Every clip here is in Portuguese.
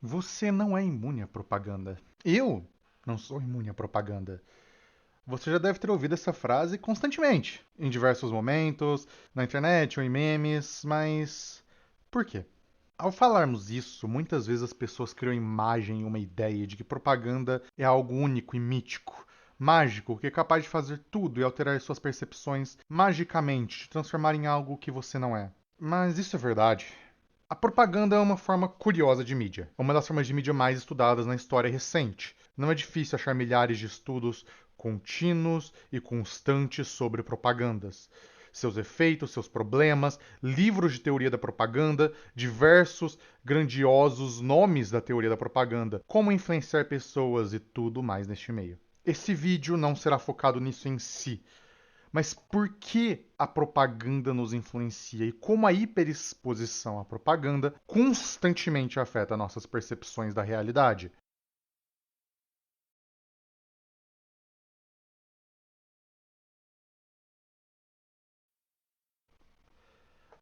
Você não é imune à propaganda. Eu não sou imune à propaganda. Você já deve ter ouvido essa frase constantemente, em diversos momentos, na internet ou em memes, mas por quê? Ao falarmos isso, muitas vezes as pessoas criam imagem e uma ideia de que propaganda é algo único e mítico, mágico, que é capaz de fazer tudo e alterar suas percepções magicamente, te transformar em algo que você não é. Mas isso é verdade? A propaganda é uma forma curiosa de mídia. É uma das formas de mídia mais estudadas na história recente. Não é difícil achar milhares de estudos contínuos e constantes sobre propagandas. Seus efeitos, seus problemas, livros de teoria da propaganda, diversos grandiosos nomes da teoria da propaganda, como influenciar pessoas e tudo mais neste meio. Esse vídeo não será focado nisso em si, mas por que a propaganda nos influencia e como a hiperexposição à propaganda constantemente afeta nossas percepções da realidade?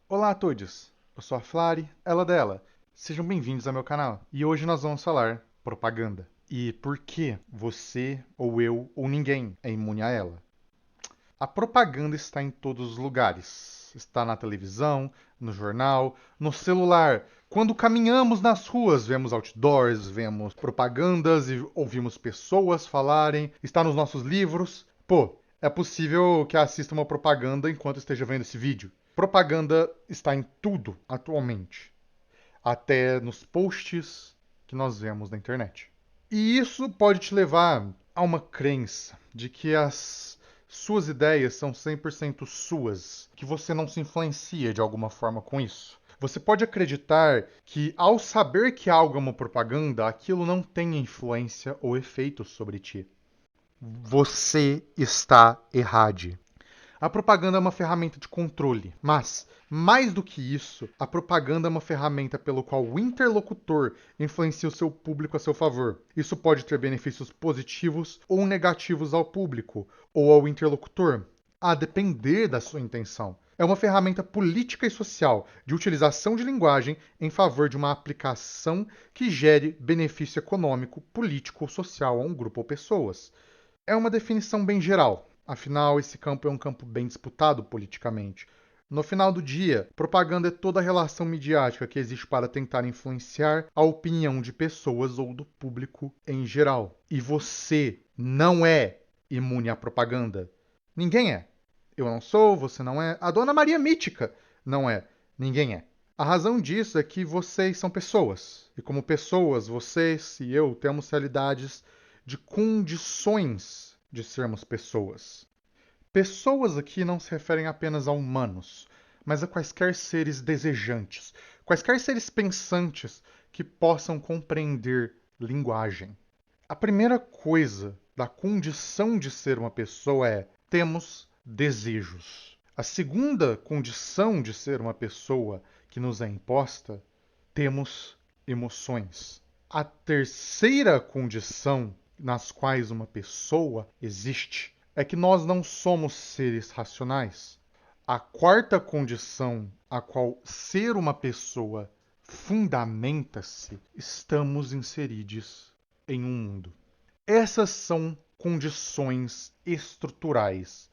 Olá a todos, eu sou a Flari, ela dela. Sejam bem-vindos ao meu canal. E hoje nós vamos falar propaganda. E por que você, ou eu, ou ninguém é imune a ela. A propaganda está em todos os lugares. Está na televisão, no jornal, no celular. Quando caminhamos nas ruas, vemos outdoors, vemos propagandas e ouvimos pessoas falarem. Está nos nossos livros. Pô, é possível que assista uma propaganda enquanto esteja vendo esse vídeo. Propaganda está em tudo atualmente, até nos posts que nós vemos na internet. E isso pode te levar a uma crença de que as suas ideias são 100% suas, que você não se influencia de alguma forma com isso. Você pode acreditar que, ao saber que algo é uma propaganda, aquilo não tem influência ou efeito sobre ti. Você está errado. A propaganda é uma ferramenta de controle, mas, mais do que isso, a propaganda é uma ferramenta pelo qual o interlocutor influencia o seu público a seu favor. Isso pode ter benefícios positivos ou negativos ao público ou ao interlocutor, a depender da sua intenção. É uma ferramenta política e social de utilização de linguagem em favor de uma aplicação que gere benefício econômico, político ou social a um grupo ou pessoas. É uma definição bem geral, afinal, esse campo é um campo bem disputado politicamente. No final do dia, propaganda é toda a relação midiática que existe para tentar influenciar a opinião de pessoas ou do público em geral. E você não é imune à propaganda. Ninguém é. Eu não sou, você não é. A Dona Maria Mítica não é. Ninguém é. A razão disso é que vocês são pessoas. E como pessoas, vocês e eu temos realidades de condições de sermos pessoas. Pessoas aqui não se referem apenas a humanos, mas a quaisquer seres desejantes, quaisquer seres pensantes que possam compreender linguagem. A primeira coisa da condição de ser uma pessoa é temos desejos. A segunda condição de ser uma pessoa que nos é imposta, temos emoções. A terceira condição nas quais uma pessoa existe é que nós não somos seres racionais. A quarta condição a qual ser uma pessoa fundamenta-se, estamos inseridos em um mundo. Essas são condições estruturais.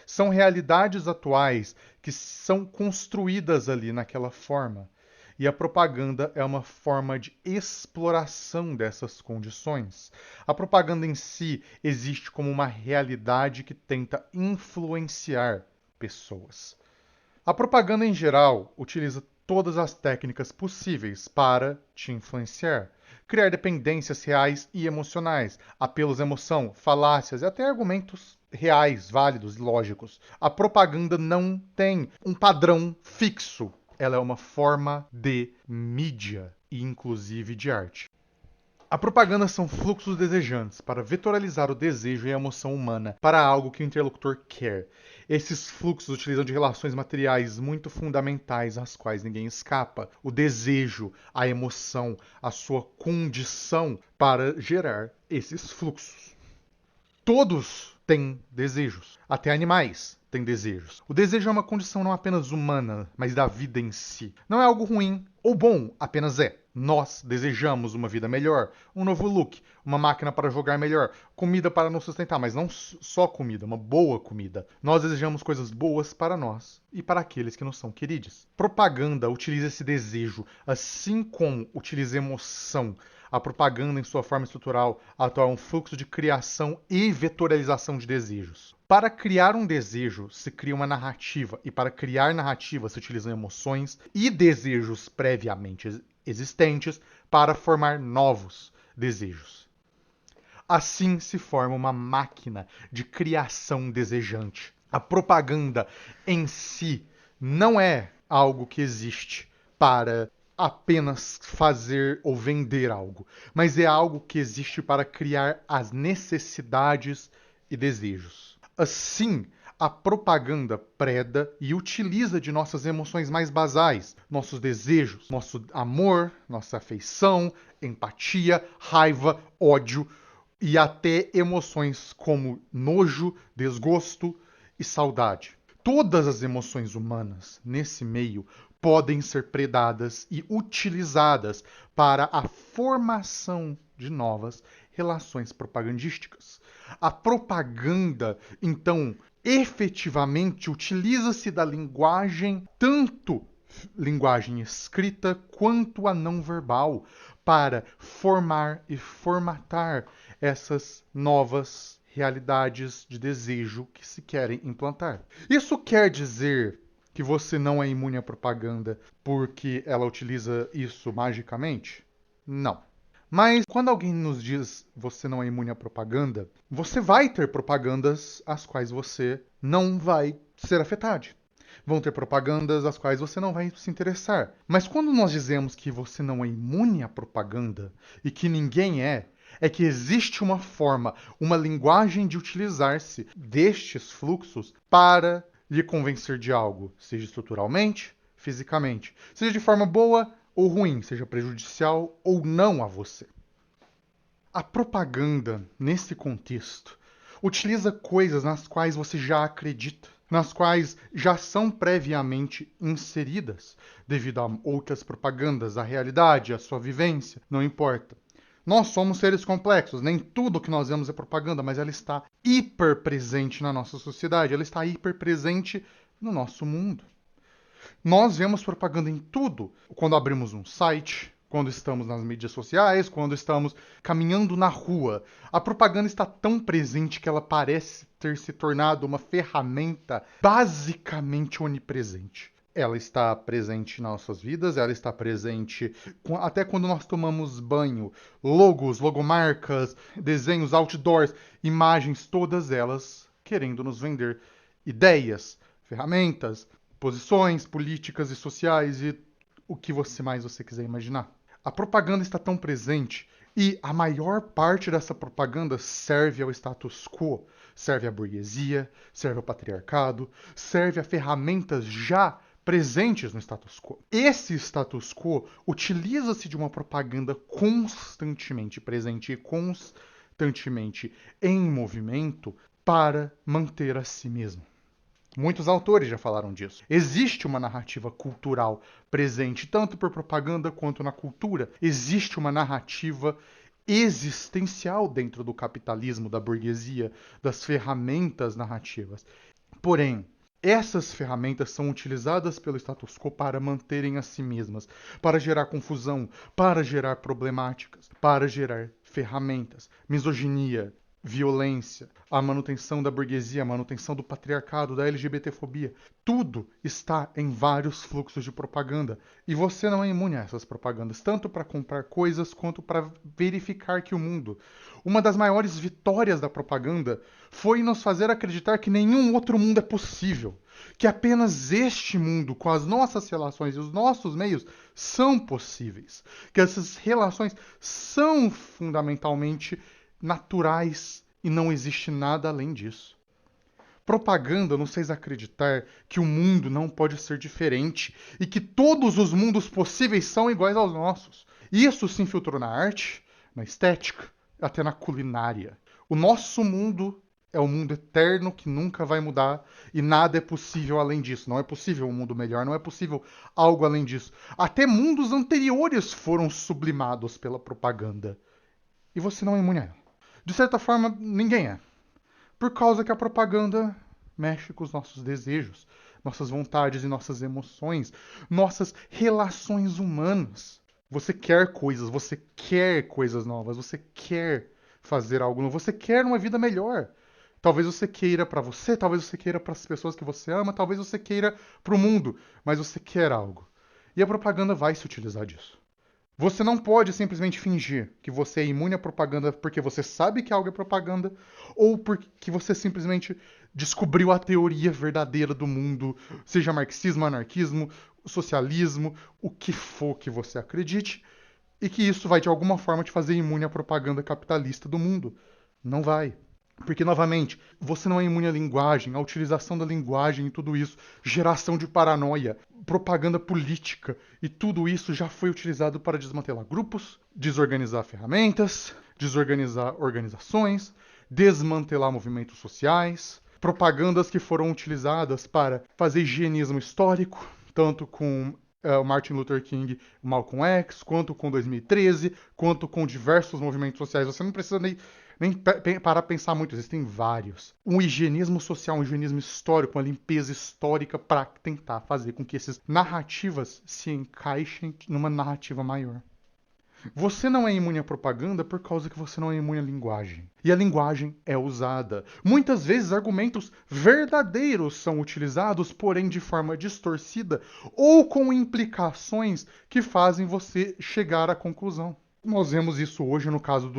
São realidades atuais que são construídas ali naquela forma. E a propaganda é uma forma de exploração dessas condições. A propaganda em si existe como uma realidade que tenta influenciar pessoas. A propaganda em geral utiliza todas as técnicas possíveis para te influenciar, criar dependências reais e emocionais, apelos à emoção, falácias e até argumentos reais, válidos e lógicos. A propaganda não tem um padrão fixo. Ela é uma forma de mídia e inclusive de arte. A propaganda são fluxos desejantes para vetorializar o desejo e a emoção humana para algo que o interlocutor quer. Esses fluxos utilizam de relações materiais muito fundamentais às quais ninguém escapa. O desejo, a emoção, a sua condição para gerar esses fluxos. Todos têm desejos. Até animais têm desejos. O desejo é uma condição não apenas humana, mas da vida em si. Não é algo ruim ou bom, apenas é. Nós desejamos uma vida melhor, um novo look, uma máquina para jogar melhor, comida para nos sustentar, mas não só comida, uma boa comida. Nós desejamos coisas boas para nós e para aqueles que nos são queridos. Propaganda utiliza esse desejo, assim como utiliza emoção. A propaganda, em sua forma estrutural, atua um fluxo de criação e vetorialização de desejos. Para criar um desejo, se cria uma narrativa, e para criar narrativa se utilizam emoções e desejos previamente existentes para formar novos desejos. Assim se forma uma máquina de criação desejante. A propaganda em si não é algo que existe para apenas fazer ou vender algo, mas é algo que existe para criar as necessidades e desejos. Assim, a propaganda preda e utiliza de nossas emoções mais basais, nossos desejos, nosso amor, nossa afeição, empatia, raiva, ódio e até emoções como nojo, desgosto e saudade. Todas as emoções humanas nesse meio podem ser predadas e utilizadas para a formação de novas relações propagandísticas. A propaganda, então, efetivamente utiliza-se da linguagem, tanto linguagem escrita quanto a não verbal, para formar e formatar essas novas realidades de desejo que se querem implantar. Isso quer dizer que você não é imune à propaganda porque ela utiliza isso magicamente? Não. Mas quando alguém nos diz você não é imune à propaganda, você vai ter propagandas às quais você não vai ser afetado. Vão ter propagandas às quais você não vai se interessar. Mas quando nós dizemos que você não é imune à propaganda e que ninguém é que existe uma forma, uma linguagem de utilizar-se destes fluxos para lhe convencer de algo, seja estruturalmente, fisicamente, seja de forma boa ou ruim, seja prejudicial ou não a você. A propaganda, nesse contexto, utiliza coisas nas quais você já acredita, nas quais já são previamente inseridas, devido a outras propagandas, a realidade, a sua vivência, não importa. Nós somos seres complexos, nem tudo que nós vemos é propaganda, mas ela está hiper presente na nossa sociedade, ela está hiper presente no nosso mundo. Nós vemos propaganda em tudo. Quando abrimos um site, quando estamos nas mídias sociais, quando estamos caminhando na rua. A propaganda está tão presente que ela parece ter se tornado uma ferramenta basicamente onipresente. Ela está presente nas nossas vidas, ela está presente até quando nós tomamos banho. Logos, logomarcas, desenhos, outdoors, imagens, todas elas querendo nos vender ideias, ferramentas, posições políticas e sociais e o que você quiser imaginar. A propaganda está tão presente e a maior parte dessa propaganda serve ao status quo, serve à burguesia, serve ao patriarcado, serve a ferramentas já presentes no status quo. Esse status quo utiliza-se de uma propaganda constantemente presente e constantemente em movimento para manter a si mesmo. Muitos autores já falaram disso. Existe uma narrativa cultural presente tanto por propaganda quanto na cultura. Existe uma narrativa existencial dentro do capitalismo, da burguesia, das ferramentas narrativas. Porém, essas ferramentas são utilizadas pelo status quo para manterem a si mesmas, para gerar confusão, para gerar problemáticas, para gerar ferramentas, misoginia, violência, a manutenção da burguesia, a manutenção do patriarcado, da LGBTfobia. Tudo está em vários fluxos de propaganda. E você não é imune a essas propagandas, tanto para comprar coisas quanto para verificar que o mundo. Uma das maiores vitórias da propaganda foi nos fazer acreditar que nenhum outro mundo é possível. Que apenas este mundo, com as nossas relações e os nossos meios, são possíveis. Que essas relações são fundamentalmente naturais e não existe nada além disso. Propaganda nos fez acreditar que o mundo não pode ser diferente e que todos os mundos possíveis são iguais aos nossos. Isso se infiltrou na arte, na estética, até na culinária. O nosso mundo É um mundo eterno que nunca vai mudar e nada é possível além disso. Não é possível um mundo melhor, não é possível algo além disso. Até mundos anteriores foram sublimados pela propaganda. E você não é imune a ela. De certa forma, ninguém é. Por causa que a propaganda mexe com os nossos desejos, nossas vontades e nossas emoções, nossas relações humanas. Você quer coisas novas, você quer fazer algo novo, você quer uma vida melhor. Talvez você queira para você, talvez você queira para as pessoas que você ama, talvez você queira para o mundo, mas você quer algo. E a propaganda vai se utilizar disso. Você não pode simplesmente fingir que você é imune à propaganda porque você sabe que algo é propaganda ou porque você simplesmente descobriu a teoria verdadeira do mundo, seja marxismo, anarquismo, socialismo, o que for que você acredite, e que isso vai de alguma forma te fazer imune à propaganda capitalista do mundo. Não vai. Porque, novamente, você não é imune à linguagem, à utilização da linguagem e tudo isso, geração de paranoia, propaganda política, e tudo isso já foi utilizado para desmantelar grupos, desorganizar ferramentas, desorganizar organizações, desmantelar movimentos sociais, propagandas que foram utilizadas para fazer higienismo histórico, tanto com o Martin Luther King, o Malcolm X, quanto com 2013, quanto com diversos movimentos sociais. Você não precisa nem para pensar muito, existem vários. Um higienismo social, um higienismo histórico, uma limpeza histórica para tentar fazer com que essas narrativas se encaixem numa narrativa maior. Você não é imune à propaganda por causa que você não é imune à linguagem. E a linguagem é usada. Muitas vezes argumentos verdadeiros são utilizados, porém de forma distorcida ou com implicações que fazem você chegar à conclusão. Nós vemos isso hoje no caso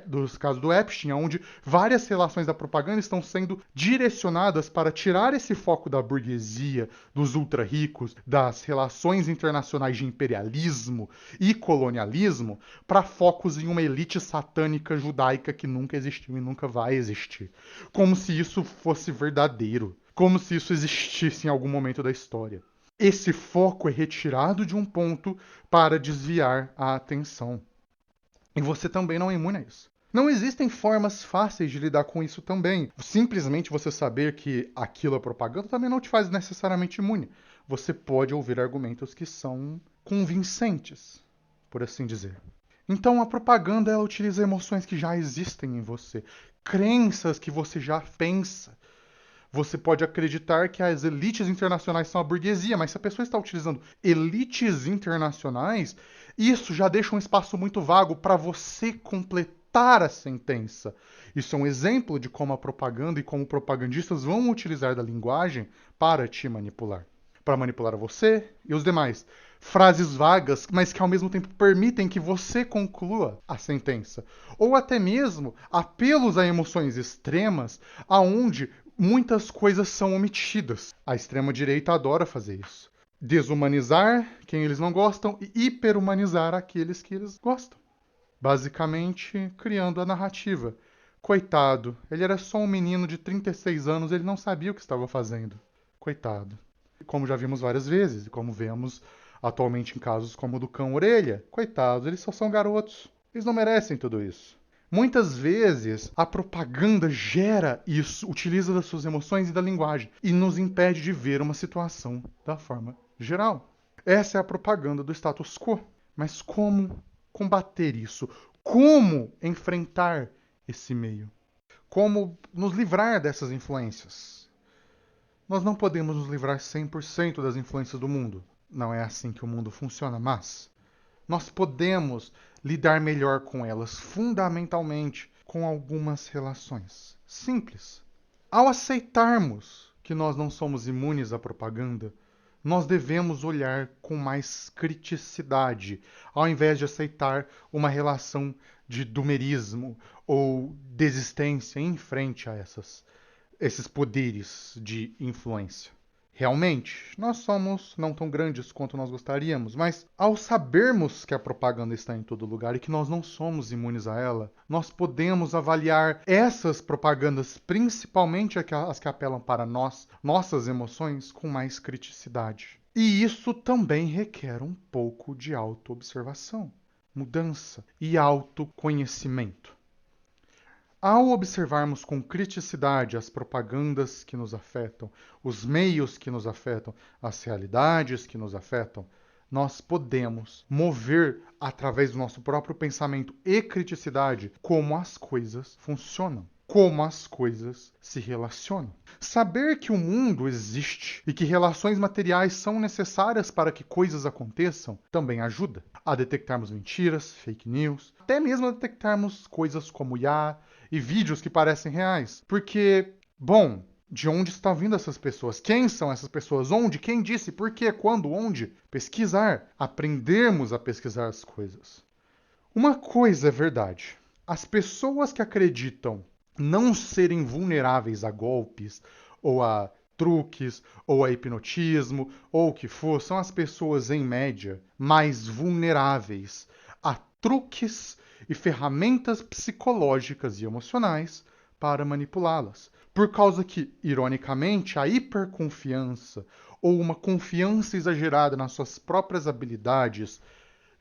do Epstein, onde várias relações da propaganda estão sendo direcionadas para tirar esse foco da burguesia, dos ultra-ricos, das relações internacionais de imperialismo e colonialismo, para focos em uma elite satânica judaica que nunca existiu e nunca vai existir. Como se isso fosse verdadeiro. Como se isso existisse em algum momento da história. Esse foco é retirado de um ponto para desviar a atenção. E você também não é imune a isso. Não existem formas fáceis de lidar com isso também. Simplesmente você saber que aquilo é propaganda também não te faz necessariamente imune. Você pode ouvir argumentos que são convincentes, por assim dizer. Então a propaganda ela utiliza emoções que já existem em você, crenças que você já pensa. Você pode acreditar que as elites internacionais são a burguesia, mas se a pessoa está utilizando elites internacionais, isso já deixa um espaço muito vago para você completar a sentença. Isso é um exemplo de como a propaganda e como propagandistas vão utilizar da linguagem para te manipular. Para manipular você e os demais. Frases vagas, mas que ao mesmo tempo permitem que você conclua a sentença. Ou até mesmo apelos a emoções extremas, aonde muitas coisas são omitidas. A extrema-direita adora fazer isso. Desumanizar quem eles não gostam e hiperhumanizar aqueles que eles gostam. Basicamente, criando a narrativa. Coitado, ele era só um menino de 36 anos, ele não sabia o que estava fazendo. Coitado. Como já vimos várias vezes, e como vemos atualmente em casos como o do cão orelha. Coitados, eles só são garotos. Eles não merecem tudo isso. Muitas vezes a propaganda gera isso, utiliza das suas emoções e da linguagem e nos impede de ver uma situação da forma geral. Essa é a propaganda do status quo. Mas como combater isso? Como enfrentar esse meio? Como nos livrar dessas influências? Nós não podemos nos livrar 100% das influências do mundo. Não é assim que o mundo funciona, mas nós podemos lidar melhor com elas, fundamentalmente com algumas relações simples. Ao aceitarmos que nós não somos imunes à propaganda, nós devemos olhar com mais criticidade, ao invés de aceitar uma relação de dumerismo ou desistência em frente a esses poderes de influência. Realmente, nós somos não tão grandes quanto nós gostaríamos, mas ao sabermos que a propaganda está em todo lugar e que nós não somos imunes a ela, nós podemos avaliar essas propagandas, principalmente as que apelam para nós, nossas emoções, com mais criticidade. E isso também requer um pouco de autoobservação, mudança e autoconhecimento. Ao observarmos com criticidade as propagandas que nos afetam, os meios que nos afetam, as realidades que nos afetam, nós podemos mover através do nosso próprio pensamento e criticidade como as coisas funcionam, como as coisas se relacionam. Saber que o mundo existe e que relações materiais são necessárias para que coisas aconteçam também ajuda a detectarmos mentiras, fake news, até mesmo a detectarmos coisas como IA e vídeos que parecem reais. Porque, bom, de onde estão vindo essas pessoas? Quem são essas pessoas? Onde? Quem disse? Por quê? Quando? Onde? Pesquisar. Aprendermos a pesquisar as coisas. Uma coisa é verdade. As pessoas que acreditam não serem vulneráveis a golpes, ou a truques, ou a hipnotismo, ou o que for, são as pessoas, em média, mais vulneráveis a truques e ferramentas psicológicas e emocionais para manipulá-las. Por causa que, ironicamente, a hiperconfiança ou uma confiança exagerada nas suas próprias habilidades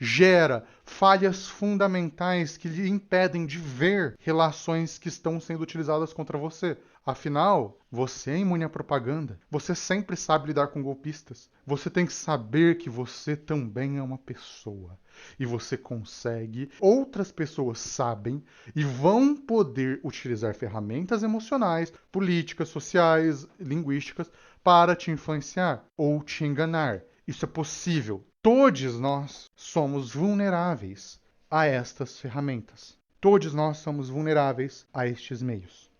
gera falhas fundamentais que lhe impedem de ver relações que estão sendo utilizadas contra você. Afinal, você é imune à propaganda. Você sempre sabe lidar com golpistas. Você tem que saber que você também é uma pessoa. E você consegue, outras pessoas sabem e vão poder utilizar ferramentas emocionais, políticas, sociais, linguísticas para te influenciar ou te enganar. Isso é possível. Todos nós somos vulneráveis a estas ferramentas. Todos nós somos vulneráveis a estes meios.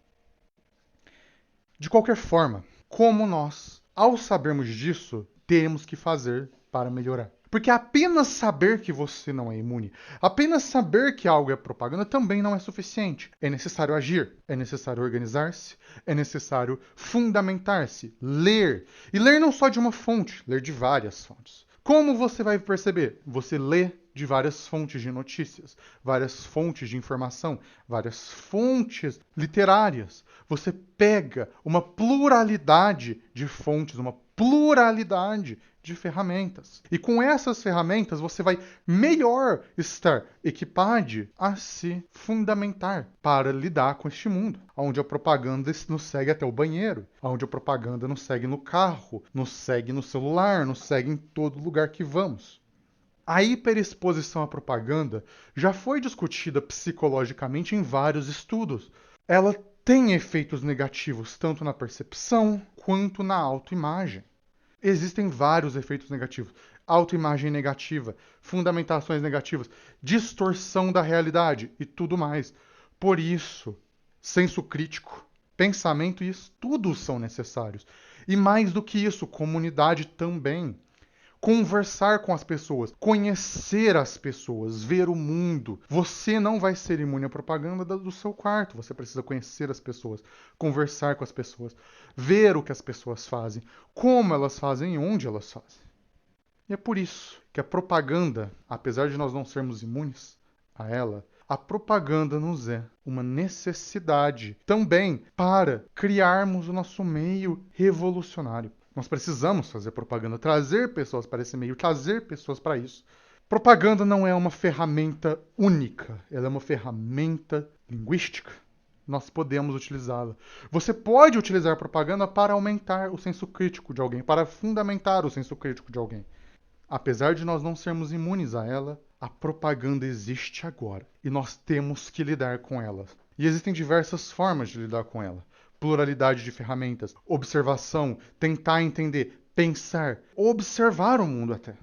De qualquer forma, como nós, ao sabermos disso, temos que fazer para melhorar? Porque apenas saber que você não é imune, apenas saber que algo é propaganda também não é suficiente. É necessário agir, é necessário organizar-se, é necessário fundamentar-se, ler. E ler não só de uma fonte, ler de várias fontes. Como você vai perceber? Você lê de várias fontes de notícias, várias fontes de informação, várias fontes literárias. Você pega uma pluralidade de fontes, uma pluralidade de ferramentas. E com essas ferramentas você vai melhor estar equipado a se fundamentar para lidar com este mundo, onde a propaganda nos segue até o banheiro, onde a propaganda nos segue no carro, nos segue no celular, nos segue em todo lugar que vamos. A hiperexposição à propaganda já foi discutida psicologicamente em vários estudos. Ela tem efeitos negativos tanto na percepção quanto na autoimagem. Existem vários efeitos negativos. Autoimagem negativa, fundamentações negativas, distorção da realidade e tudo mais. Por isso, senso crítico, pensamento e estudos são necessários. E mais do que isso, comunidade também. Conversar com as pessoas, conhecer as pessoas, ver o mundo. Você não vai ser imune à propaganda do seu quarto. Você precisa conhecer as pessoas, conversar com as pessoas, ver o que as pessoas fazem, como elas fazem e onde elas fazem. E é por isso que a propaganda, apesar de nós não sermos imunes a ela, a propaganda nos é uma necessidade também para criarmos o nosso meio revolucionário. Nós precisamos fazer propaganda, trazer pessoas para esse meio, trazer pessoas para isso. Propaganda não é uma ferramenta única, ela é uma ferramenta linguística. Nós podemos utilizá-la. Você pode utilizar a propaganda para aumentar o senso crítico de alguém, para fundamentar o senso crítico de alguém. Apesar de nós não sermos imunes a ela, a propaganda existe agora e nós temos que lidar com ela. E existem diversas formas de lidar com ela. Pluralidade de ferramentas, observação, tentar entender, pensar, observar o mundo até.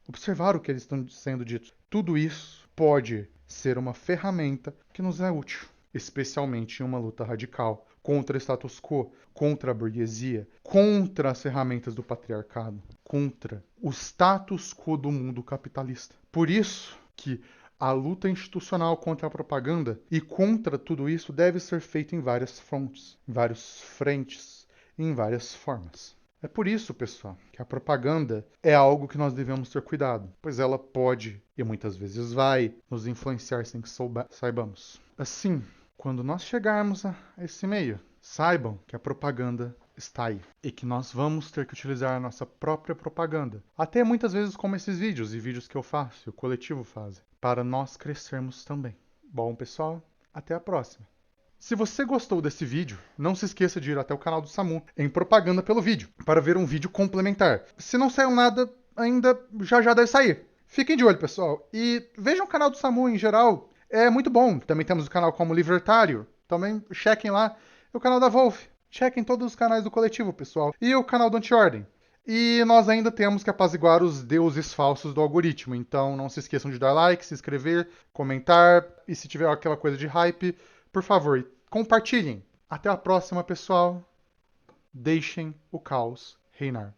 Observar o que eles estão sendo ditos. Tudo isso pode ser uma ferramenta que nos é útil, especialmente em uma luta radical contra o status quo, contra a burguesia, contra as ferramentas do patriarcado, contra o status quo do mundo capitalista. Por isso que a luta institucional contra a propaganda e contra tudo isso deve ser feita em várias frontes, em vários frentes, em várias formas. É por isso, pessoal, que a propaganda é algo que nós devemos ter cuidado, pois ela pode, e muitas vezes vai, nos influenciar sem que saibamos. Assim, quando nós chegarmos a esse meio, saibam que a propaganda está aí e que nós vamos ter que utilizar a nossa própria propaganda. Até muitas vezes como esses vídeos e vídeos que eu faço e o coletivo fazem, para nós crescermos também. Bom, pessoal, até a próxima. Se você gostou desse vídeo, não se esqueça de ir até o canal do Samu em propaganda pelo vídeo, para ver um vídeo complementar. Se não saiu nada, ainda já deve sair. Fiquem de olho, pessoal. E vejam o canal do Samu em geral. É muito bom. Também temos o canal como Libertário. Também chequem lá. E o canal da Wolf. Chequem todos os canais do coletivo, pessoal. E o canal do Anti-Ordem. E nós ainda temos que apaziguar os deuses falsos do algoritmo. Então não se esqueçam de dar like, se inscrever, comentar. E se tiver aquela coisa de hype, por favor, compartilhem. Até a próxima, pessoal. Deixem o caos reinar.